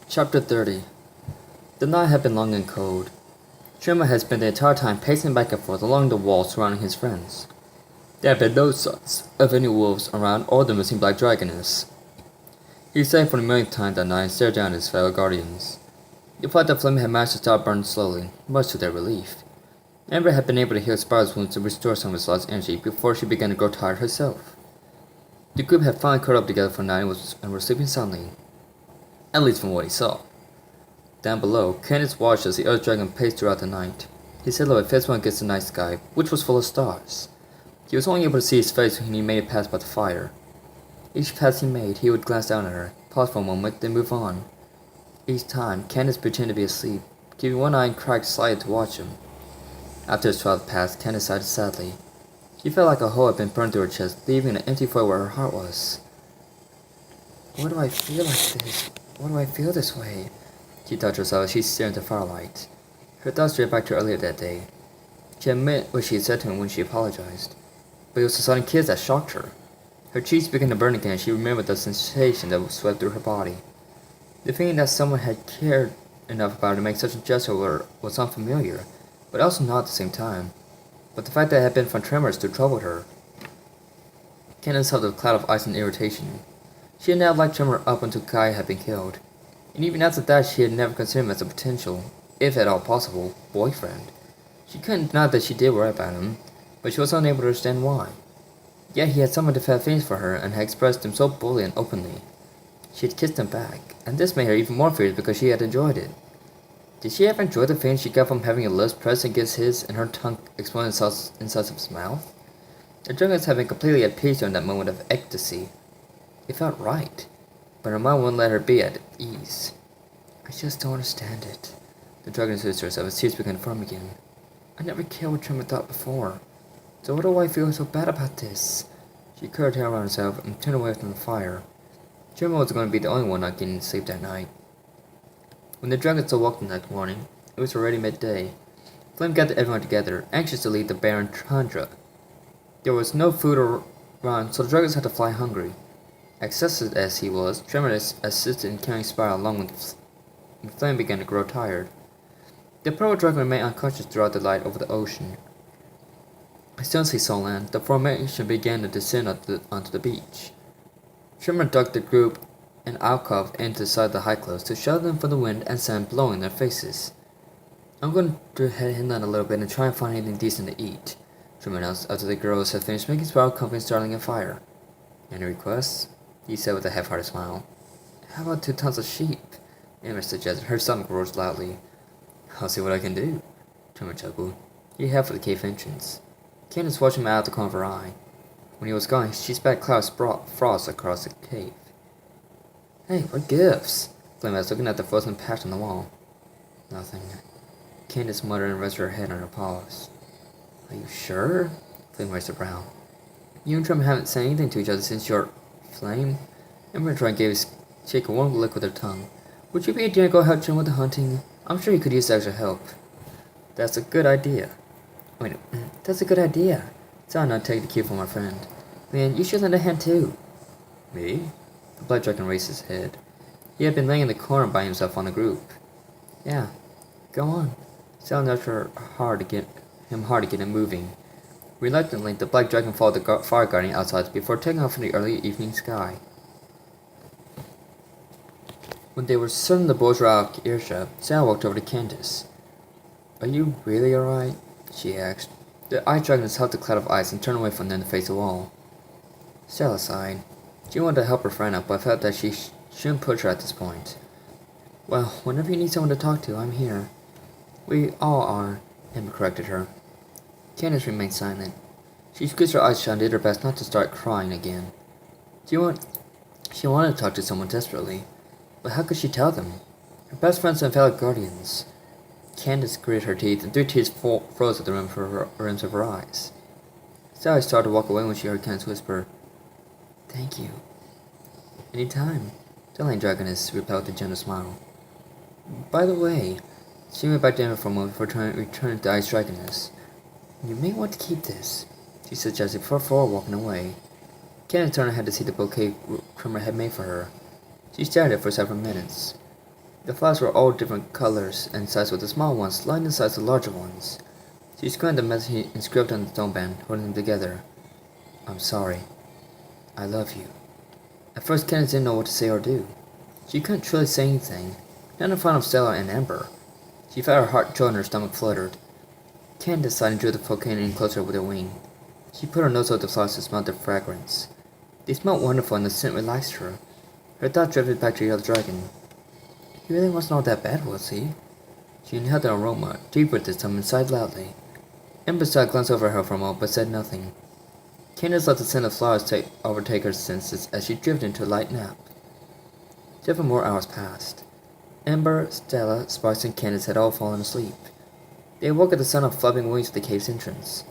Chapter 30. The night had been long and cold. Trimmer had spent the entire time pacing back and forth along the wall surrounding his friends. There had been no signs of any wolves around or the missing black dragoness. He sat for the millionth time that night and stared down at his fellow guardians. He thought that Flame had managed to stop burning slowly, much to their relief. Amber had been able to heal Spyro's wounds and restore some of his lost energy before she began to grow tired herself. The group had finally curled up together for the night and were sleeping soundly, at least from what he saw. Down below, Candace watched as the Earth Dragon paced throughout the night. His silhouette fixed one against the night sky, which was full of stars. He was only able to see his face when he made it past by the fire. Each pass he made, he would glance down at her, pause for a moment, then move on. Each time, Candace pretended to be asleep, keeping one eye cracked slightly to watch him. After his 12th pass, Candace sighed sadly. She felt like a hole had been burned through her chest, leaving an empty void where her heart was. Why do I feel like this? Why do I feel this way? She thought to herself as she stared into the firelight. Her thoughts strayed back to earlier that day. She admitted what she had said to him when she apologized, but it was the sudden kiss that shocked her. Her cheeks began to burn again and she remembered the sensation that swept through her body. The feeling that someone had cared enough about her to make such a gesture was unfamiliar, but also not at the same time. But the fact that it had been from Tremor still troubled her. Candace felt a cloud of ice and irritation. She had now liked Tremor up until Kai had been killed, and even after that she had never considered him as a potential, if at all possible, boyfriend. She couldn't deny that she did worry about him, but she was unable to understand why. Yet he had summoned to have feelings for her and had expressed them so boldly and openly. She had kissed him back, and this made her even more furious because she had enjoyed it. Did she ever enjoy the feeling she got from having a lips pressed against his and her tongue exploding inside of his mouth? The dragons had been completely at peace during that moment of ecstasy. It felt right, but her mind wouldn't let her be at ease. I just don't understand it. The dragon said to herself as tears began to form again. I never cared what Tremor thought before, so why do I feel so bad about this? She curled her hair around herself and turned away from the fire. Tremor was going to be the only one not getting sleep that night. When the dragons awoke the next morning, it was already midday. Flame gathered everyone together, anxious to leave the barren tundra. There was no food around, so the dragons had to fly hungry. Exhausted as he was, Tremor assisted in carrying Spyro along when Flame began to grow tired. The Pearl Dragon remained unconscious throughout the light over the ocean. As soon as he saw land, the formation began to descend onto the beach. Tremor dug the group an alcove into the side of the high cliffs to shelter them from the wind and sand blowing in their faces. I'm going to head inland a little bit and try and find anything decent to eat, Tremor announced after the girls had finished making Spyro comfy and starting a fire. Any requests? He said with a half-hearted smile. How about 2 tons of sheep? Amber suggested. Her stomach roared loudly. I'll see what I can do, Tremor chuckled. He headed for the cave entrance. Candace watched him out of the corner of her eye. When he was gone, she spat clouds of frost across the cave. Hey, what gifts? Flame asked, looking at the frozen patch on the wall. Nothing. Candace muttered and rested her head on her paws. Are you sure? Flame raised her brow. You and Tremor haven't said anything to each other since your Flame? Amber gave his cheek a warm lick with her tongue. Would you be a dear to go help Tremor with the hunting? I'm sure he could use extra help. That's a good idea. Wait, that's a good idea. So I'm not taking the cue from my friend. Man, you should lend a hand too. Me? The Black Dragon raised his head. He had been laying in the corner by himself on the group. Yeah, go on. Sounded after hard to get him moving. Reluctantly, the Black Dragon followed the fire guardian outside before taking off in the early evening sky. When they were certain the boys were out of earshot, Sarah walked over to Candace. Are you really alright? She asked. The ice dragon held the cloud of ice and turned away from them to face the wall. Sarah sighed. She wanted to help her friend out, but felt that she shouldn't push her at this point. Well, whenever you need someone to talk to, I'm here. We all are, Amber corrected her. Candace remained silent. She squeezed her eyes shut and did her best not to start crying again. She wanted to talk to someone desperately, but how could she tell them? Her best friends and fellow guardians. Candace gritted her teeth, and 3 tears froze at the rims of her eyes. Sally started to walk away when she heard Candace whisper, Thank you. Any time, the Lion Dragoness replied with a gentle smile. By the way, she went back to Amber for a moment before returning to the Ice Dragoness. You may want to keep this, she suggested before walking away. Candace turned her head to see the bouquet Tremor had made for her. She stared at it for several minutes. The flowers were all different colors and sizes, with the small ones slightly the size of the larger ones. She scanned the message inscribed on the stone band, holding them together. I'm sorry. I love you. At first, Candace didn't know what to say or do. She couldn't truly say anything, not in front of Stella and Amber. She felt her heart joy and her stomach fluttered. Candace sighed and drew the volcano in closer with her wing. She put her nose over the flowers to smell their fragrance. They smelled wonderful and the scent relaxed her. Her thoughts drifted back to the other dragon. He really wasn't all that bad, was he? She inhaled the aroma, deeper this time, and sighed loudly. Amber glanced over her for a moment, but said nothing. Candace let the scent of flowers overtake her senses as she drifted into a light nap. 7 more hours passed. Amber, Stella, Sparks, and Candace had all fallen asleep. They awoke at the sound of flapping wings at the cave's entrance.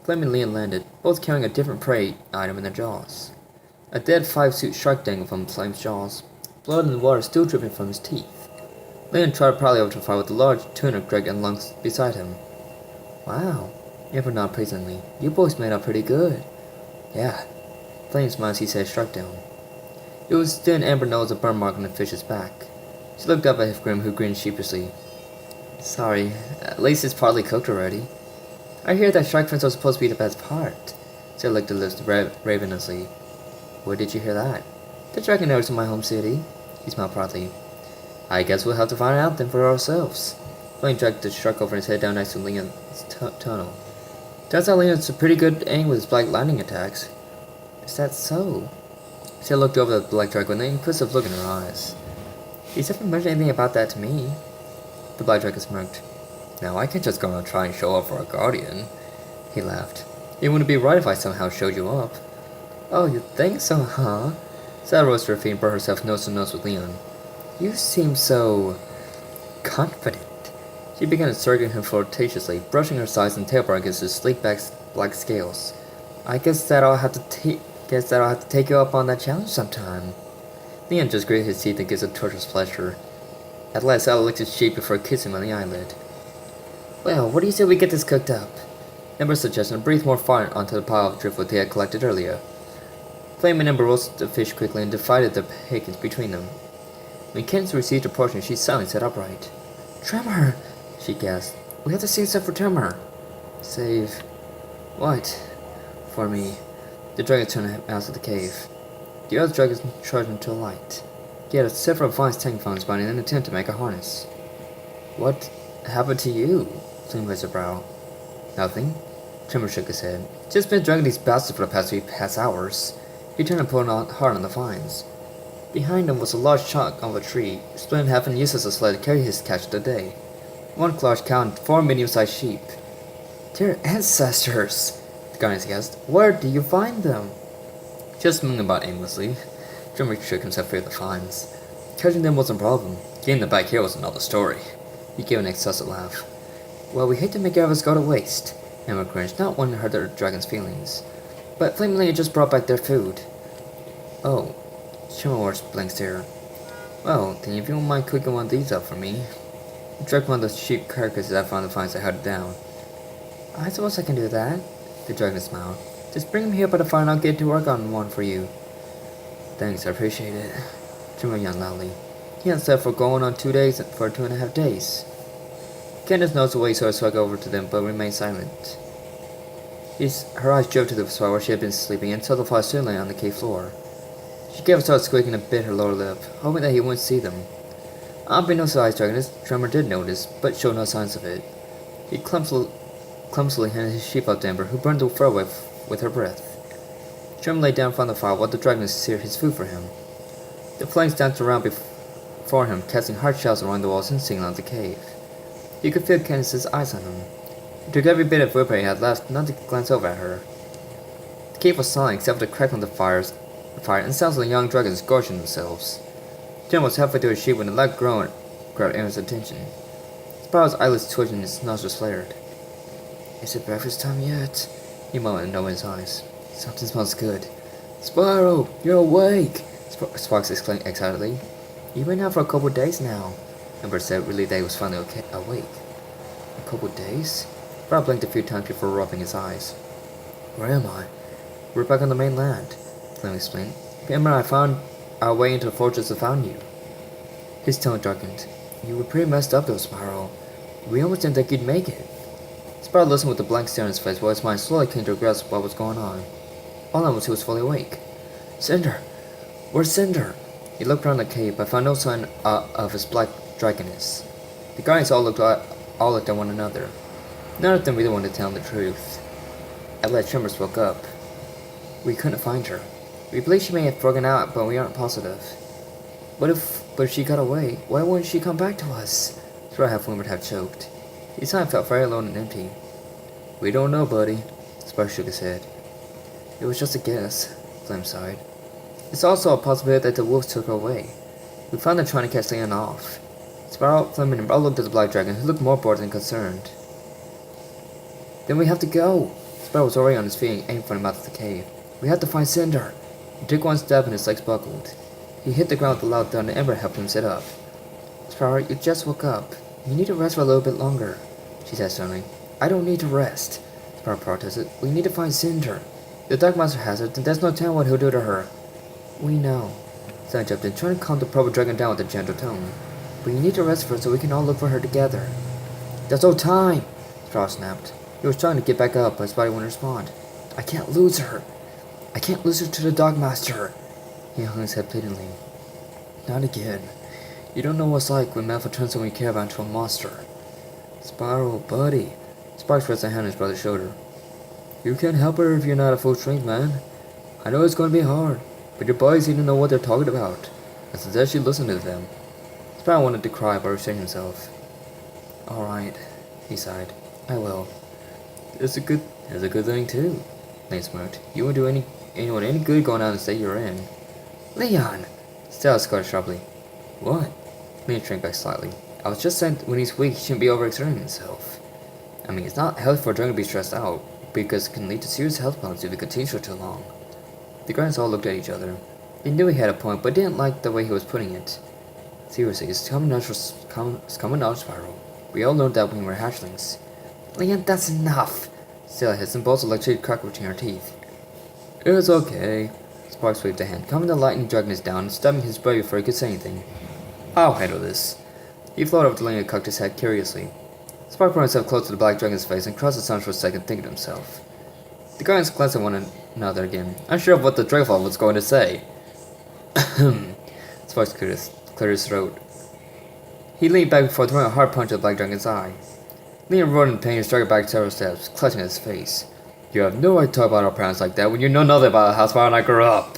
Flame and Leon landed, both carrying a different prey item in their jaws. A dead 5-suit shark dangled from Flame's jaws, blood and water still dripping from his teeth. Leon trotted proudly over to the fire with the large tuna Greg and Lunks beside him. Wow, Amber nodded praisingly. You boys made out pretty good. Yeah. Flame smiled as he set his shark down. It was then Amber noticed a burn mark on the fish's back. She looked up at Hifgrim, who grinned sheepishly. Sorry, at least it's partly cooked already. I hear that shark fins are supposed to be the best part. She licked her lips ravenously. Where did you hear that? The dragon noticed in my home city. He smiled proudly. I guess we'll have to find out then for ourselves. Flame dragged the shark over his head down next to Leon's tunnel. Turns out Leon's a pretty good aim with his black lightning attacks. Is that so? She looked over at the black dragon with an inquisitive look in her eyes. He's never mentioned anything about that to me. The black dragon smirked. Now I can't just go and try and show up for a guardian. He laughed. It wouldn't be right if I somehow showed you up. Oh, you think so, huh? Sarah rose to her feet and brought herself nose to nose with Leon. You seem so confident. She began circling him flirtatiously, brushing her sides and tailbone against his sleek black scales. I guess that I'll have to take you up on that challenge sometime. Leon just gritted his teeth and gives a torturous pleasure. At last, Al licked his cheek before kissing him on the eyelid. Well, what do you say we get this cooked up? Ember suggested and breathed more fire onto the pile of driftwood they had collected earlier. Flame and Ember roasted the fish quickly and divided the bacon between them. When Candace received a portion, she suddenly sat upright. Tremor! She gasped. We have to save stuff for Tremor. Save... what? For me. The dragon turned out of the cave. The other dragon charged into a light. He had several vines hanging from his body in an attempt to make a harness. What happened to you? Flame raised her brow. Nothing. Tremor shook his head. Just been dragging these bastards for the past hours. He turned and pulled hard on the vines. Behind him was a large chunk of a tree, split in half and used as a sled to carry his catch of the day. 1 large cow and 4 medium-sized sheep. They're ancestors, the guardians guessed. Where do you find them? Just moving about aimlessly. Tremor shook himself free of the vines. Catching them wasn't a problem. Getting them back here was another story. He gave an excessive laugh. Well, we hate to make ours go to waste. Emma cringed, not wanting to hurt the dragon's feelings. But Flame and Leon just brought back their food. Oh. Tremor wore a blank stare. Well, then if you won't mind cooking one of these up for me. He dragged one of the sheep carcasses out from the vines and held it down. I suppose I can do that, the dragon smiled. Just bring him here by the fire and I'll get to work on one for you. Thanks, I appreciate it. Tremor yawned loudly. He hadn't slept for going on 2 days for 2.5 days. Candace nosed away so I swung over to them but remained silent. Her eyes drove to the spot where she had been sleeping and saw the flies still laying on the cave floor. She gave a start squeaking and bit her lower lip, hoping that he wouldn't see them. Unbeknownst to the ice dragon, Tremor did notice, but showed no signs of it. He clumsily handed his sheep up to Amber, who burned the fur away with her breath. Tremor lay down in front of the fire while the dragon seared his food for him. The flames danced around before him, casting hard shells along the walls and singing out the cave. He could feel Candace's eyes on him. He took every bit of willpower he had left not to glance over at her. The cave was silent except for the crackling of the fire and sounds of the young dragons gorging themselves. Jim was halfway through his sheep when a loud groan grabbed Aaron's attention. Spyro's eyelids twitched and his nostrils flared. Is it breakfast time yet? He moaned in no one's eyes. Something smells good. Spyro, you're awake! Sparks exclaimed excitedly. You've been out for a couple of days now, Ember said, relieved that he was finally awake. A couple of days? Spyro blinked a few times before rubbing his eyes. Where am I? We're back on the mainland, Flame explained. Ember and I found our way into the fortress and found you. His tone darkened. You were pretty messed up though, Spyro. We almost didn't think you'd make it. Spyro listened with a blank stare on his face while his mind slowly came to a grasp of what was going on. All at once he was fully awake. Cinder! Where's Cinder? He looked around the cave but found no sign of his black dragoness. The guardians all looked at one another. None of them really wanted to tell him the truth. At last Tremor spoke up. We couldn't find her. We believe she may have broken out, but we aren't positive. But if she got away, why wouldn't she come back to us? Spyro half whimpered, half choked. His time felt very alone and empty. We don't know, buddy. Spyro shook his head. It was just a guess, Flame sighed. It's also a possibility that the wolves took her away. We found them trying to catch Leon off. Spyro, Flame, and all looked at the black dragon, who looked more bored than concerned. Then we have to go. Spyro was already on his feet and aimed for the mouth of the cave. We have to find Cinder. He took one step and his legs buckled. He hit the ground with a loud thud and Ember helped him sit up. Spyro, you just woke up. You need to rest for a little bit longer, she said sternly. I don't need to rest, Spyro protested. We need to find Cinder. The Dark Master has her, and there's no telling what he'll do to her. We know. Cinder jumped in, trying to calm the purple dragon down with a gentle tone. But you need to rest first so we can all look for her together. There's no time, Spyro snapped. He was trying to get back up, but Spyro wouldn't respond. I can't lose her. I can't lose her to the Dark Master. He hung his head pleadingly. Not again. You don't know what it's like when Malfoy turns someone you care about into a monster. Spyro, buddy. Spyro pressed a hand on his brother's shoulder. You can't help her if you're not at full strength, man. I know it's going to be hard, but your boys seem to know what they're talking about. I suggest you listen to them. Spyro wanted to cry, but restrained himself. Alright, he sighed. I will. It's a good thing, too. Leon smirked. You won't do anyone any good going out and state you're in. Leon! Stella scolded sharply. What? Leon shrank back slightly. I was just saying when he's weak, he shouldn't be overexerting himself. I mean, it's not healthy for a dragon to be stressed out, because it can lead to serious health problems if it continues for too long. The guardians all looked at each other. They knew he had a point, but didn't like the way he was putting it. Seriously, it's common knowledge, Spyro. We all learned that when we were hatchlings. Leon, that's enough! Stella hissed and balls of electricity crackled between her teeth. It's okay. Sparks waved a hand, calming the lightning dragon down and stabbing his brother before he could say anything. I'll handle this. He floated over to Leon and cocked his head curiously. Spark brought himself close to the black dragon's face and crossed his arms for a second, thinking to himself. The guardians glanced at one another again, unsure of what the dragonfly was going to say. Sparks cleared his throat. He leaned back before throwing a hard punch at the black dragon's eye. Leon roared in pain and staggered back several steps, clutching at his face. You have no right to talk about our parents like that when you know nothing about how Spyro and I grew up.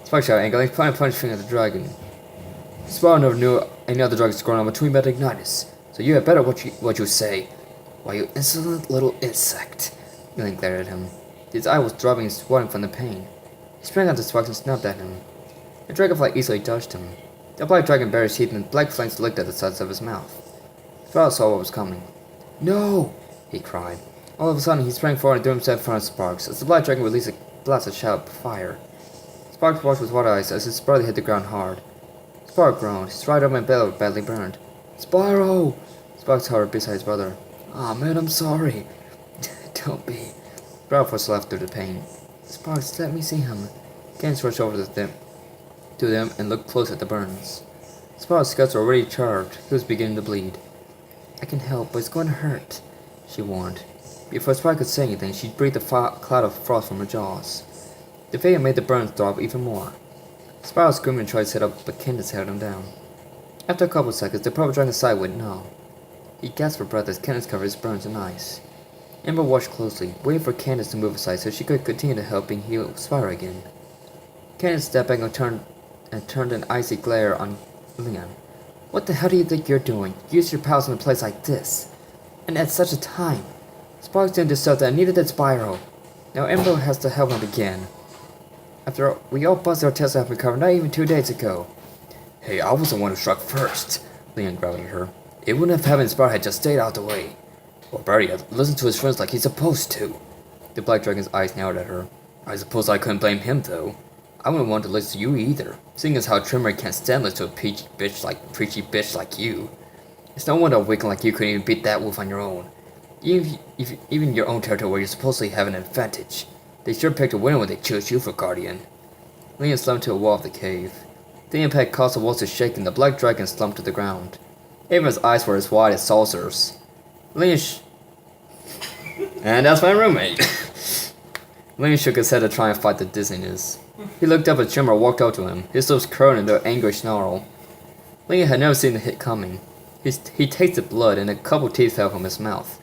Spike shouted angrily, trying to punch finger at the dragon. Spyro never knew any other dragons growing up between Meta Ignitus, so you had better what you say. Why, you insolent little insect. Leon glared at him. His eye was throbbing and swelling from the pain. He sprang onto Spike and snapped at him. The dragonfly easily dodged him. The black dragon bared his teeth and black flames licked at the sides of his mouth. Spyro saw what was coming. No! He cried. All of a sudden, he sprang forward and threw himself in front of Sparks, as the black dragon released a blast of shout of fire. Sparks watched with wide eyes as his brother hit the ground hard. Spark groaned, his right arm and belly were badly burned. Spyro! Sparks hovered beside his brother. Aw, man, I'm sorry. Don't be. Spyro forced a laugh through the pain. Sparks, let me see him. Ken rushed over to them and looked close at the burns. Spyro's guts were already charred. He was beginning to bleed. I can help, but it's going to hurt, she warned. Before Spyro could say anything, she breathed a cloud of frost from her jaws. The fire made the burns throb even more. Spyro screamed and tried to sit up, but Candace held him down. After a couple of seconds, the purple dragon's side went numb. He gasped for breath as Candace covered his burns in ice. Ember watched closely, waiting for Candace to move aside so she could continue to help and heal Spyro again. Candace stepped back and turned an icy glare on Leon. What the hell do you think you're doing? Use your powers in a place like this. And at such a time. Sparks didn't do stuff that needed that Spyro. Now Ember has to help him again. After all, we all busted our tails after recovered not even 2 days ago. Hey, I was the one who struck first, Leon growled at her. It wouldn't have happened if Spyro had just stayed out of the way. Or Barry had listened to his friends like he's supposed to. The black dragon's eyes narrowed at her. I suppose I couldn't blame him, though. I wouldn't want to listen to you either, seeing as how Tremor can't stand listen to a preachy bitch like you. It's no wonder a weakling like you couldn't even beat that wolf on your own. Even your own territory where you supposedly have an advantage. They sure picked a winner when they chose you for guardian. Leon slammed to a wall of the cave. The impact caused the walls to shake and the black dragon slumped to the ground. Ava's eyes were as wide as saucers. And that's my roommate. Link shook his head to try and fight the dizziness. He looked up as Tremor walked up to him, his lips curled into an angry snarl. Link had never seen the hit coming. He tasted blood and a couple teeth fell from his mouth.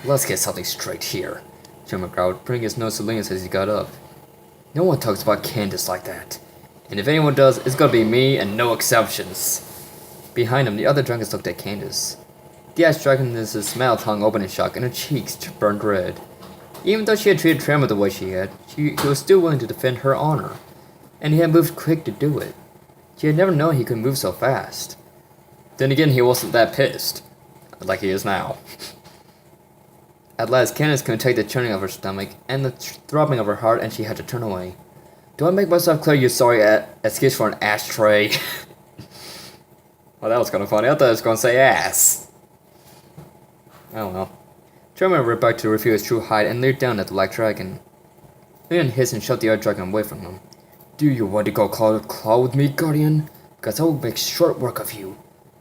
Let's get something straight here, Tremor growled, putting his nose to Linus as he got up. No one talks about Candace like that. And if anyone does, it's gonna be me and no exceptions. Behind him, the other dragons looked at Candace. The ice dragoness' mouth hung open in shock and her cheeks burned red. Even though she had treated Tremor the way she had, she was still willing to defend her honor. And he had moved quick to do it. She had never known he could move so fast. Then again, he wasn't that pissed. Like he is now. At last, Candace couldn't take the churning of her stomach and the throbbing of her heart, and she had to turn away. Do I make myself clear you're sorry excuse for an ashtray? Well, that was kind of funny. I thought I was going to say ass. Oh well. Tremor ripped back to reveal his true height and leered down at the black dragon. Leon hissed and shoved the other dragon away from him. Do you want to go claw to claw with me, Guardian? Because I will make short work of you.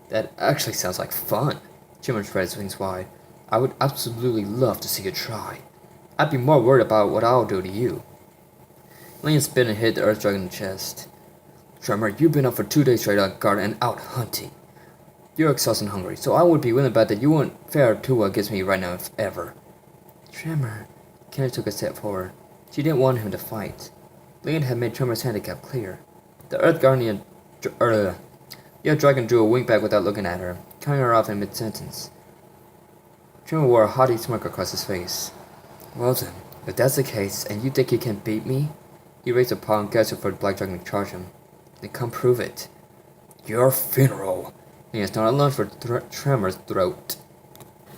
That actually sounds like fun. Tremor spread his wings wide. I would absolutely love to see you try. I'd be more worried about what I'll do to you. Leon spit and hit the earth dragon in the chest. Tremor, you've been up for 2 days straight on guard and out hunting. You're exhausted and hungry, so I would be willing to bet that you won't fare too well against me right now if ever. Tremor. Candace took a step forward. She didn't want him to fight. Leon had made Tremor's handicap clear. The Earth Guardian the other dragon drew a wink back without looking at her, cutting her off in mid-sentence. Tremor wore a haughty smirk across his face. Well then, if that's the case, and you think you can beat me? He raised a paw and gestured for the black dragon to charge him. Then come prove it. Your funeral. He has not a lunge for Tremor's throat.